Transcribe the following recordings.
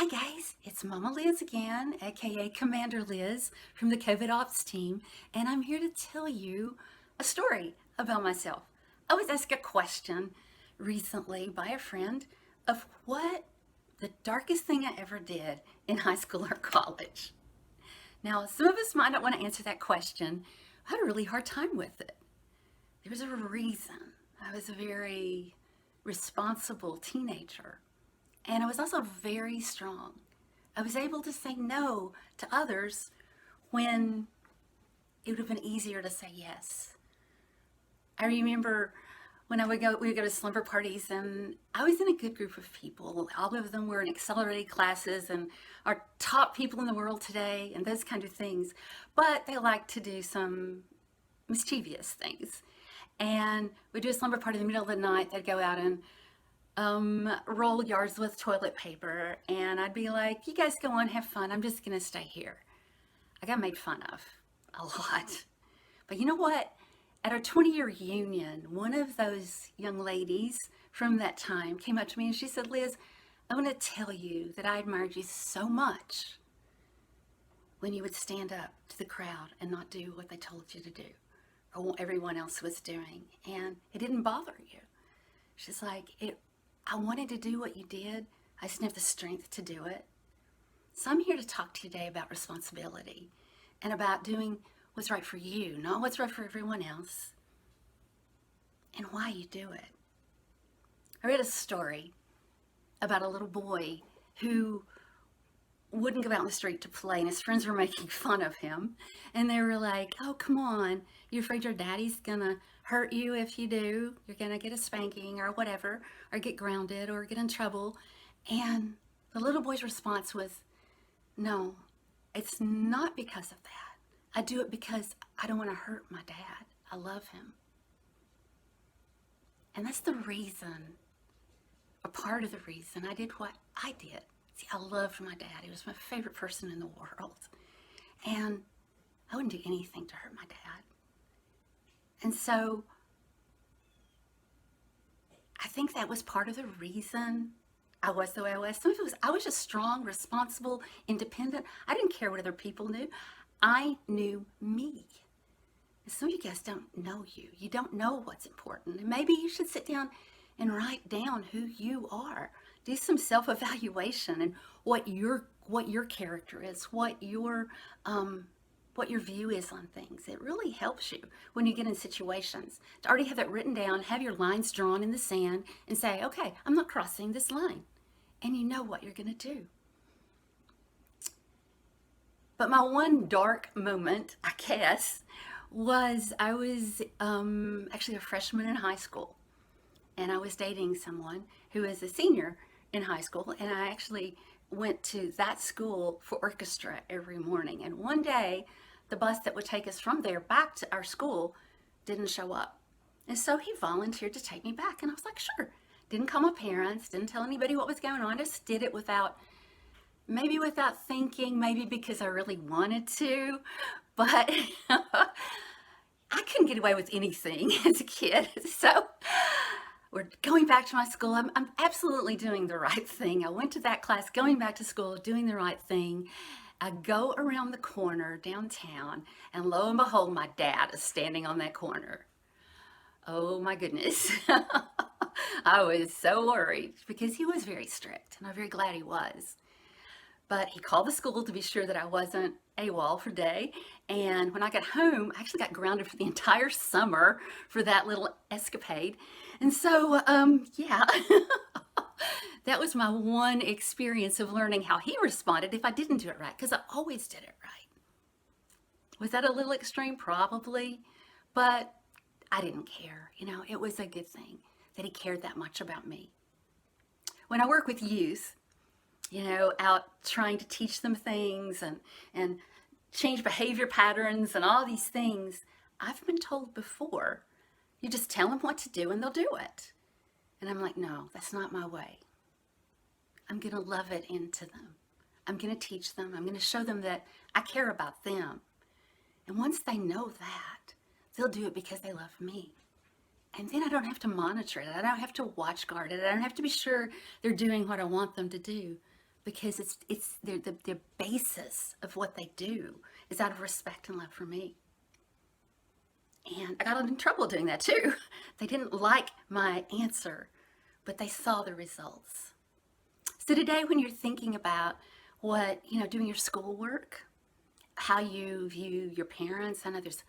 Hi guys, it's Mama Liz again, aka Commander Liz from the COVID Ops team, and I'm here to tell you a story about myself. I was asked a question recently by a friend of what the darkest thing I ever did in high school or college. Now, some of us might not want to answer that question. I had a really hard time with it. There was a reason. I was a very responsible teenager. And I was also very strong. I was able to say no to others when it would have been easier to say yes. I remember when we would go to slumber parties, and I was in a good group of people. All of them were in accelerated classes and are top people in the world today and those kind of things. But they like to do some mischievous things. And we'd do a slumber party in the middle of the night. They'd go out and roll yards with toilet paper, and I'd be like, you guys go on, have fun. I'm just gonna stay here. I got made fun of a lot. But you know what? At our 20-year reunion, one of those young ladies from that time came up to me and she said, Liz, I want to tell you that I admired you so much when you would stand up to the crowd and not do what they told you to do or what everyone else was doing. And it didn't bother you. She's like, I wanted to do what you did. I just didn't have the strength to do it. So I'm here to talk to you today about responsibility and about doing what's right for you, not what's right for everyone else, and why you do it. I read a story about a little boy who wouldn't go out in the street to play, and his friends were making fun of him. And they were like, oh, come on, you afraid your daddy's gonna hurt you if you do? You're gonna get a spanking or whatever, or get grounded or get in trouble. And the little boy's response was, no, it's not because of that. I do it because I don't want to hurt my dad. I love him. And that's the reason, a part of the reason I did what I did. See, I loved my dad. He was my favorite person in the world. And I wouldn't do anything to hurt my dad. And so I think that was part of the reason I was the way I was. Some of it was I was just strong, responsible, independent. I didn't care what other people knew. I knew me. And some of you guys don't know you. You don't know what's important. And maybe you should sit down and write down who you are. Do some self-evaluation and what your character is, what your view is on things. It really helps you when you get in situations to already have that written down, have your lines drawn in the sand, and say, okay, I'm not crossing this line. And you know what you're going to do. But my one dark moment, I guess, was I was actually a freshman in high school. And I was dating someone who was a senior in high school. And I actually went to that school for orchestra every morning. And one day, the bus that would take us from there back to our school didn't show up. And so he volunteered to take me back. And I was like, sure. Didn't call my parents, didn't tell anybody what was going on. Just did it without thinking, maybe because I really wanted to. But I couldn't get away with anything as a kid. So we're going back to my school. I'm absolutely doing the right thing. I went to that class, going back to school, doing the right thing. I go around the corner downtown, and lo and behold, my dad is standing on that corner. Oh my goodness. I was so worried because he was very strict, and I'm very glad he was. But he called the school to be sure that I wasn't AWOL for day. And when I got home, I actually got grounded for the entire summer for that little escapade. And so, yeah, that was my one experience of learning how he responded if I didn't do it right, because I always did it right. Was that a little extreme? Probably. But I didn't care. You know, it was a good thing that he cared that much about me. When I work with youth, you know, out trying to teach them things and change behavior patterns and all these things, I've been told before, you just tell them what to do and they'll do it. And I'm like, no, that's not my way. I'm going to love it into them. I'm going to teach them. I'm going to show them that I care about them. And once they know that, they'll do it because they love me. And then I don't have to monitor it. I don't have to watch guard it. I don't have to be sure they're doing what I want them to do. because it's the basis of what they do is out of respect and love for me. And I got in trouble doing that too. They didn't like my answer, but they saw the results. So today, when you're thinking about doing your schoolwork, how you view your parents, I know there's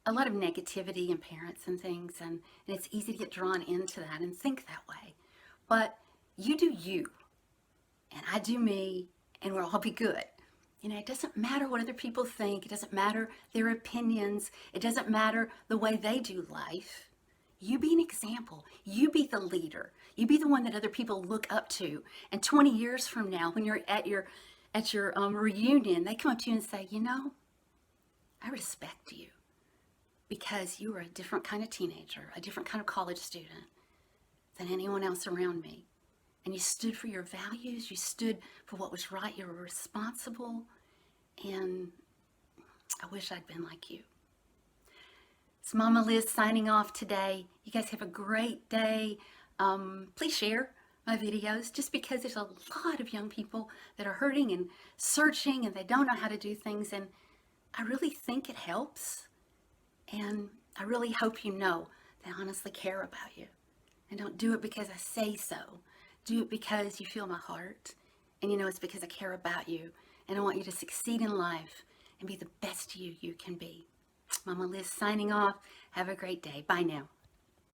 a lot of negativity in parents and things, and it's easy to get drawn into that and think that way. But you do you, and I do me, and we'll all be good. It doesn't matter what other people think. It doesn't matter their opinions. It doesn't matter the way they do life. You be an example. You be the leader. You be the one that other people look up to. And 20 years from now, when you're at your reunion, they come up to you and say, I respect you because you were a different kind of teenager, a different kind of college student than anyone else around me. And you stood for your values. You stood for what was right. You were responsible. And I wish I'd been like you. It's Mama Liz signing off today. You guys have a great day. Please share my videos, just because there's a lot of young people that are hurting and searching and they don't know how to do things. And I really think it helps. And I really hope you know that I honestly care about you. And don't do it because I say so. Do it because you feel my heart. And it's because I care about you. And I want you to succeed in life and be the best you can be. Mama Liz signing off. Have a great day. Bye now.